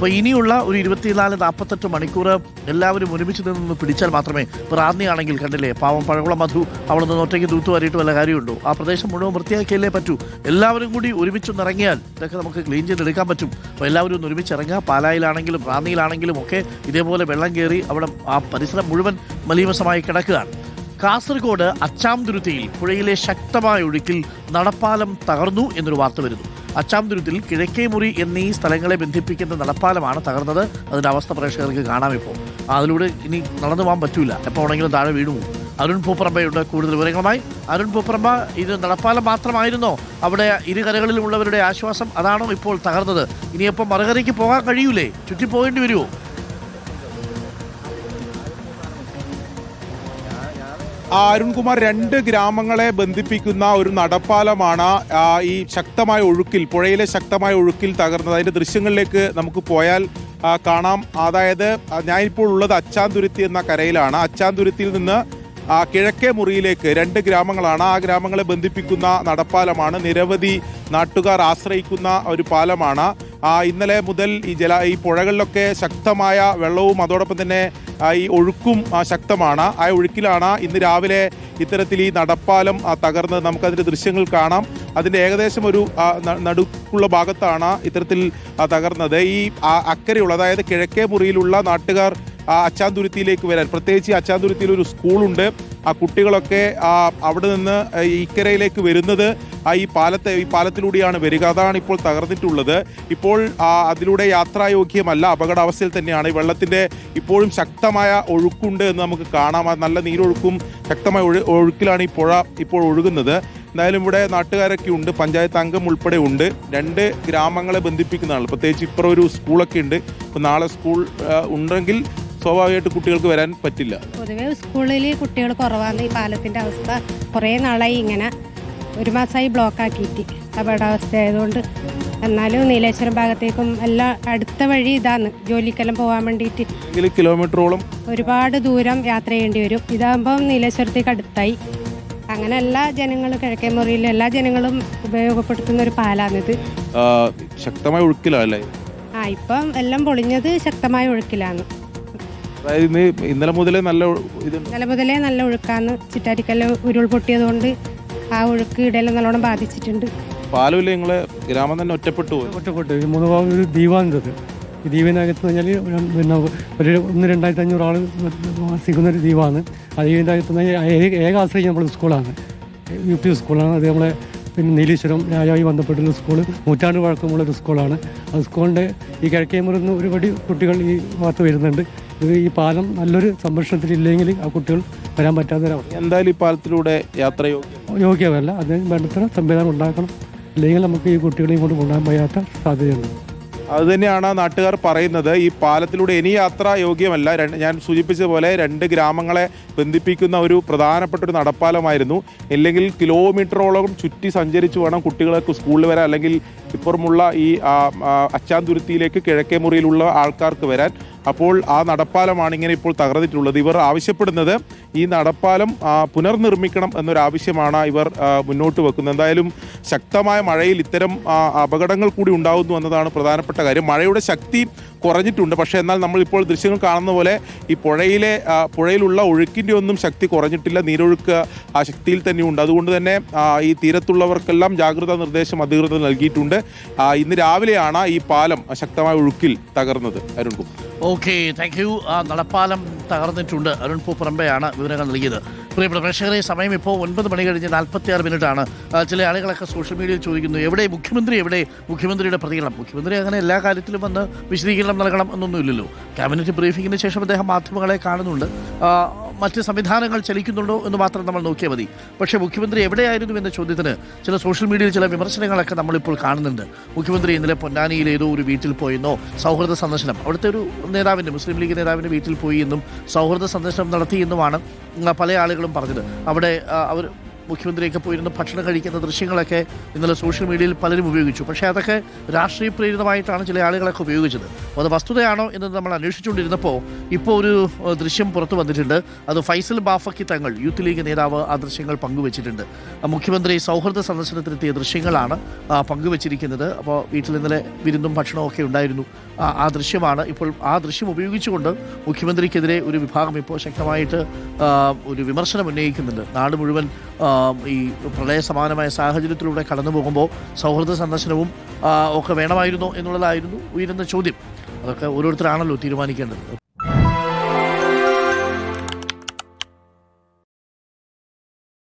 അപ്പോൾ ഇനിയുള്ള ഒരു 24-48 മണിക്കൂർ എല്ലാവരും ഒരുമിച്ച് നിന്ന് പിടിച്ചാൽ മാത്രമേ, ഇപ്പോൾ റാന്നിയാണെങ്കിൽ കണ്ടില്ലേ, പാവം പഴകുളം മധു അവിടെ നിന്ന് ഒറ്റയ്ക്ക് തൂത്തുവാരിയിട്ട് വല്ല കാര്യമുണ്ടോ? ആ പ്രദേശം മുഴുവൻ വൃത്തിയാക്കിയല്ലേ പറ്റൂ. എല്ലാവരും കൂടി ഒരുമിച്ചൊന്നിറങ്ങിയാൽ ഇതൊക്കെ നമുക്ക് ക്ലീൻ ചെയ്തെടുക്കാൻ പറ്റും. അപ്പോൾ എല്ലാവരും ഒന്ന് ഒരുമിച്ചിറങ്ങുക. പാലായിലാണെങ്കിലും റാന്നിയിലാണെങ്കിലും ഒക്കെ ഇതേപോലെ വെള്ളം കയറി അവിടെ ആ പരിസരം മുഴുവൻ മലീമസമായി കിടക്കുകയാണ്. കാസർഗോഡ് അച്ചാംതുരുത്തിയിൽ പുഴയിലെ ശക്തമായ ഒഴുക്കിൽ നടപ്പാലം തകർന്നു എന്നൊരു വാർത്ത വരുന്നു. അച്ചാംതുരുത്തിൽ കിഴക്കേമുറി എന്നീ സ്ഥലങ്ങളെ ബന്ധിപ്പിക്കുന്ന നടപ്പാലമാണ് തകർന്നത്. അതിൻ്റെ അവസ്ഥ പ്രേക്ഷകർക്ക് കാണാം. ഇപ്പോൾ അതിലൂടെ ഇനി നടന്നു പോകാൻ പറ്റൂല, എപ്പോൾ വേണമെങ്കിലും താഴെ വീണു പോകും. അരുൺ പൂപ്പറമ്പയുടെ കൂടുതൽ വിവരങ്ങളുമായി. അരുൺ പൂപ്പറമ്പ, ഇത് നടപ്പാലം മാത്രമായിരുന്നോ അവിടെ ഇരുകരകളിലുള്ളവരുടെ ആശ്വാസം? അതാണോ ഇപ്പോൾ തകർന്നത്? ഇനിയപ്പോൾ മറുകരയ്ക്ക് പോകാൻ കഴിയൂലേ? ചുറ്റിപ്പോകേണ്ടി വരുമോ? അരുൺകുമാർ, 2 ഗ്രാമങ്ങളെ ബന്ധിപ്പിക്കുന്ന ഒരു നടപ്പാലമാണ് ഈ ശക്തമായ ഒഴുക്കിൽ, പുഴയിലെ ശക്തമായ ഒഴുക്കിൽ തകർന്നത്. അതിന്റെ ദൃശ്യങ്ങളിലേക്ക് നമുക്ക് പോയാൽ കാണാം. അതായത് ഞാനിപ്പോൾ ഉള്ളത് അച്ചാംതുരുത്തി എന്ന കരയിലാണ്. അച്ചാംതുരുത്തിയിൽ നിന്ന് കിഴക്കേ മുറിയിലേക്ക് 2 ഗ്രാമങ്ങളാണ്. ആ ഗ്രാമങ്ങളെ ബന്ധിപ്പിക്കുന്ന നടപ്പാലമാണ്. നിരവധി നാട്ടുകാർ ആശ്രയിക്കുന്ന ഒരു പാലമാണ്. ഇന്നലെ മുതൽ ഈ പുഴകളിലൊക്കെ ശക്തമായ വെള്ളവും അതോടൊപ്പം തന്നെ ഈ ഒഴുക്കും ശക്തമാണ്. ആ ഒഴുക്കിലാണ് ഇന്ന് രാവിലെ ഇത്തരത്തിൽ ഈ നടപ്പാലം തകർന്നത്. നമുക്കതിൻ്റെ ദൃശ്യങ്ങൾ കാണാം. അതിൻ്റെ ഏകദേശം ഒരു നടുക്കുള്ള ഭാഗത്താണ് ഇത്തരത്തിൽ തകർന്നത്. ഈ അക്കരെയുള്ള, അതായത് കിഴക്കേ മുറിയിലുള്ള നാട്ടുകാർ അച്ചാംതുരുത്തിയിലേക്ക് വരാൻ, പ്രത്യേകിച്ച് അച്ചാംതുരുത്തിയിൽ ഒരു സ്കൂളുണ്ട്. ആ കുട്ടികളൊക്കെ അവിടെ നിന്ന് ഇക്കരയിലേക്ക് വരുന്നത് ഈ പാലത്തിലൂടെയാണ് വരിക. അതാണ് ഇപ്പോൾ തകർന്നിട്ടുള്ളത്. ഇപ്പോൾ അതിലൂടെ യാത്രായോഗ്യമല്ല, അപകടാവസ്ഥയിൽ തന്നെയാണ്. ഈ വെള്ളത്തിൻ്റെ ഇപ്പോഴും ശക്തമായ ഒഴുക്കുണ്ട് എന്ന് നമുക്ക് കാണാം. നല്ല നീരൊഴുക്കും ശക്തമായ ഒഴുക്കിലാണ് ഈ പുഴ ഇപ്പോൾ ഒഴുകുന്നത്. എന്തായാലും ഇവിടെ നാട്ടുകാരൊക്കെ ഉണ്ട്, പഞ്ചായത്ത് അംഗം ഉൾപ്പെടെ ഉണ്ട്. 2 ഗ്രാമങ്ങളെ ബന്ധിപ്പിക്കുന്നതാണ്. പ്രത്യേകിച്ച് ഇപ്പുറം ഒരു സ്കൂളൊക്കെ ഉണ്ട്. ഇപ്പോൾ നാളെ സ്കൂൾ ഉണ്ടെങ്കിൽ സ്വാഭാവികമായിട്ട് കുട്ടികൾക്ക് വരാൻ പറ്റില്ല. പൊതുവെ സ്കൂളിൽ കുട്ടികൾ കുറവാണ്. ഈ പാലത്തിൻ്റെ അവസ്ഥ കുറേ നാളായി ഇങ്ങനെ, 1 മാസമായി ബ്ലോക്ക് ആക്കിയിട്ട് അപകടാവസ്ഥ ആയതുകൊണ്ട്. എന്നാലും നീലേശ്വരം ഭാഗത്തേക്കും എല്ലാം അടുത്ത വഴി ഇതാണ്, ജോലിക്കെല്ലാം പോകാൻ വേണ്ടിയിട്ട് കിലോമീറ്ററോളം ഒരുപാട് ദൂരം യാത്ര ചെയ്യേണ്ടി വരും. ഇതാകുമ്പം നീലേശ്വരത്തേക്ക് അടുത്തായി. അങ്ങനെ എല്ലാ ജനങ്ങളും, കിഴക്കേ മുറിയിലെ എല്ലാ ജനങ്ങളും ഉപയോഗപ്പെടുത്തുന്ന ഒരു പാലാണിത്. ശക്തമായ ഒഴുക്കിലല്ലേ? ഇപ്പം എല്ലാം പൊളിഞ്ഞത് ശക്തമായ ഒഴുക്കിലാണ്. ഇന്നലെ മുതലേ നല്ല ഒഴുക്കാണ്. ചിറ്റാരിക്കല്ല് ഉരുൾപൊട്ടിയതുകൊണ്ട് ആ ഒഴുക്ക് ഇടയിലും നല്ലോണം ബാധിച്ചിട്ടുണ്ട്. പാലമില്ല, നിങ്ങളെ ഗ്രാമം തന്നെ ഒറ്റപ്പെട്ടു. ഒരു ദ്വീപാണിത്. ഈ ദ്വീപിനകത്ത് പറഞ്ഞാൽ പിന്നെ ഒരു 1,000-2,500 ആൾ വസിക്കുന്ന ഒരു ദ്വീപാണ്. അത് ഇതിനകത്ത് ഏക ആശ്രയം നമ്മൾ സ്കൂളാണ്, UP സ്കൂളാണ്. അത് നമ്മളെ പിന്നെ നീലേശ്വരം രാജാവുമായി ബന്ധപ്പെട്ടുള്ള സ്കൂൾ, നൂറ്റാണ്ട് പഴക്കമുള്ളൊരു സ്കൂളാണ്. ആ സ്കൂളിൻ്റെ ഈ കിഴക്കേമുറിന്ന് ഒരുപടി കുട്ടികൾ ഈ ഭാഗത്ത് വരുന്നുണ്ട്. ഈ പാലം നല്ലൊരു സംരക്ഷണത്തിലില്ലെങ്കിൽ ആ കുട്ടികൾ വരാൻ പറ്റാത്തവരാണ്. എന്തായാലും ഈ പാലത്തിലൂടെ യാത്ര യോഗ്യമല്ല. അതിന് വേണ്ടത്ര സംവിധാനം ഉണ്ടാക്കണം. അല്ലെങ്കിൽ നമുക്ക് ഈ കുട്ടികളെ ഇങ്ങോട്ട് കൊണ്ടുപോകാൻ വയ്യാത്ത സാധ്യതയുണ്ട്. അതുതന്നെയാണ് നാട്ടുകാർ പറയുന്നത്. ഈ പാലത്തിലൂടെ ഇനി യാത്ര യോഗ്യമല്ല. ഞാൻ സൂചിപ്പിച്ചതുപോലെ 2 ഗ്രാമങ്ങളെ ബന്ധിപ്പിക്കുന്ന ഒരു പ്രധാനപ്പെട്ട ഒരു നടപ്പാലമായിരുന്നു. ഇല്ലെങ്കിൽ കിലോമീറ്ററോളം ചുറ്റി സഞ്ചരിച്ച് വേണം കുട്ടികൾക്ക് സ്കൂളിൽ വരാൻ, അല്ലെങ്കിൽ ഇപ്പുറമുള്ള ഈ അച്ചാംതുരുത്തിയിലേക്ക് കിഴക്കേ മുറിയിലുള്ള ആൾക്കാർക്ക് വരാൻ. അപ്പോൾ ആ നടപ്പാലമാണ് ഇങ്ങനെ ഇപ്പോൾ തകർന്നിട്ടുള്ളത്. ഇവർ ആവശ്യപ്പെടുന്നത് ഈ നടപ്പാലം പുനർനിർമ്മിക്കണം എന്നൊരാവശ്യമാണ് ഇവർ മുന്നോട്ട് വെക്കുന്നത്. എന്തായാലും ശക്തമായ മഴയിൽ ഇത്തരം അപകടങ്ങൾ കൂടി ഉണ്ടാകുന്നു എന്നതാണ് പ്രധാനപ്പെട്ട കാര്യം. മഴയുടെ ശക്തി കുറഞ്ഞിട്ടുണ്ട്, പക്ഷേ എന്നാൽ നമ്മളിപ്പോൾ ദൃശ്യങ്ങൾ കാണുന്ന പോലെ ഈ പുഴയിലുള്ള ഒഴുക്കിൻ്റെ ഒന്നും ശക്തി കുറഞ്ഞിട്ടില്ല. നീരൊഴുക്ക് ആ ശക്തിയിൽ തന്നെയുണ്ട്. അതുകൊണ്ട് തന്നെ ഈ തീരത്തുള്ളവർക്കെല്ലാം ജാഗ്രതാ നിർദ്ദേശം അധികൃതർ നൽകിയിട്ടുണ്ട്. ഇന്ന് രാവിലെയാണ് ഈ പാലം ശക്തമായ ഒഴുക്കിൽ തകർന്നത്. അരുൺകുമാർ. Okay, thank you. നടപ്പാലം തകർന്നിട്ടുണ്ട്. അരുൺ പൂപ്പറമ്പയാണ് വിവരങ്ങൾ നൽകിയത്. പ്രിയപ്പെട്ട പ്രേക്ഷകരെ, സമയം ഇപ്പോൾ 9 മണി കഴിഞ്ഞ് 46 മിനിറ്റാണ്. ചില ആളുകളൊക്കെ സോഷ്യൽ മീഡിയയിൽ ചോദിക്കുന്നു, എവിടെ മുഖ്യമന്ത്രി, എവിടെ മുഖ്യമന്ത്രിയുടെ പ്രതികരണം? മുഖ്യമന്ത്രി അങ്ങനെ എല്ലാ കാര്യത്തിലും വന്ന് വിശദീകരണം നൽകണം എന്നൊന്നുമില്ലല്ലോ. ക്യാബിനറ്റ് ബ്രീഫിങ്ങിന് ശേഷം അദ്ദേഹം മാധ്യമങ്ങളെ കാണുന്നുണ്ട്. മറ്റ് സംവിധാനങ്ങൾ ചലിക്കുന്നുണ്ടോ എന്ന് മാത്രം നമ്മൾ നോക്കിയാൽ മതി. പക്ഷേ മുഖ്യമന്ത്രി എവിടെയായിരുന്നു എന്ന ചോദ്യത്തിന് ചില സോഷ്യൽ മീഡിയയിൽ ചില വിമർശനങ്ങളൊക്കെ നമ്മളിപ്പോൾ കാണുന്നുണ്ട്. മുഖ്യമന്ത്രി ഇന്നലെ പൊന്നാനിയിൽ ഏതോ ഒരു വീട്ടിൽ പോയെന്നോ, സൗഹൃദ സന്ദർശനം, അവിടുത്തെ ഒരു നേതാവിൻ്റെ, മുസ്ലിം ലീഗ് നേതാവിൻ്റെ വീട്ടിൽ പോയി എന്നും സൗഹൃദ സന്ദർശനം നടത്തി എന്നുമാണ് പല ആളുകളും പറഞ്ഞത്. അവിടെ അവർ മുഖ്യമന്ത്രിയൊക്കെ പോയിരുന്ന് ഭക്ഷണം കഴിക്കുന്ന ദൃശ്യങ്ങളൊക്കെ ഇന്നലെ സോഷ്യൽ മീഡിയയിൽ പലരും ഉപയോഗിച്ചു. പക്ഷേ അതൊക്കെ രാഷ്ട്രീയ പ്രേരിതമായിട്ടാണ് ചില ആളുകളൊക്കെ ഉപയോഗിച്ചത്. അപ്പോൾ അത് വസ്തുതയാണോ എന്ന് നമ്മൾ അന്വേഷിച്ചുകൊണ്ടിരുന്നപ്പോൾ ഇപ്പോൾ ഒരു ദൃശ്യം പുറത്തു വന്നിട്ടുണ്ട്. അത് ഫൈസൽ ബാഫക്കി തങ്ങൾ, യൂത്ത് ലീഗ് നേതാവ്, ആ ദൃശ്യങ്ങൾ പങ്കുവച്ചിട്ടുണ്ട്. മുഖ്യമന്ത്രി സൗഹൃദ സന്ദർശനത്തിനെത്തിയ ദൃശ്യങ്ങളാണ് പങ്കുവച്ചിരിക്കുന്നത്. അപ്പോൾ വീട്ടിൽ ഇന്നലെ വിരുന്നും ഭക്ഷണവും ഒക്കെ ഉണ്ടായിരുന്നു. ആ ദൃശ്യമാണ് ഇപ്പോൾ. ആ ദൃശ്യം ഉപയോഗിച്ചുകൊണ്ട് മുഖ്യമന്ത്രിക്കെതിരെ ഒരു വിഭാഗം ഇപ്പോൾ ശക്തമായിട്ട് ഒരു വിമർശനം ഉന്നയിക്കുന്നുണ്ട്. നാട് മുഴുവൻ ഈ പ്രളയ സമാനമായ സാഹചര്യത്തിലൂടെ കടന്നു പോകുമ്പോൾ സൗഹൃദ സന്ദർശനവും ഒക്കെ വേണമായിരുന്നോ എന്നുള്ളതായിരുന്നു ഉയരുന്ന ചോദ്യം. അതൊക്കെ ഓരോരുത്തരാണല്ലോ തീരുമാനിക്കേണ്ടത്.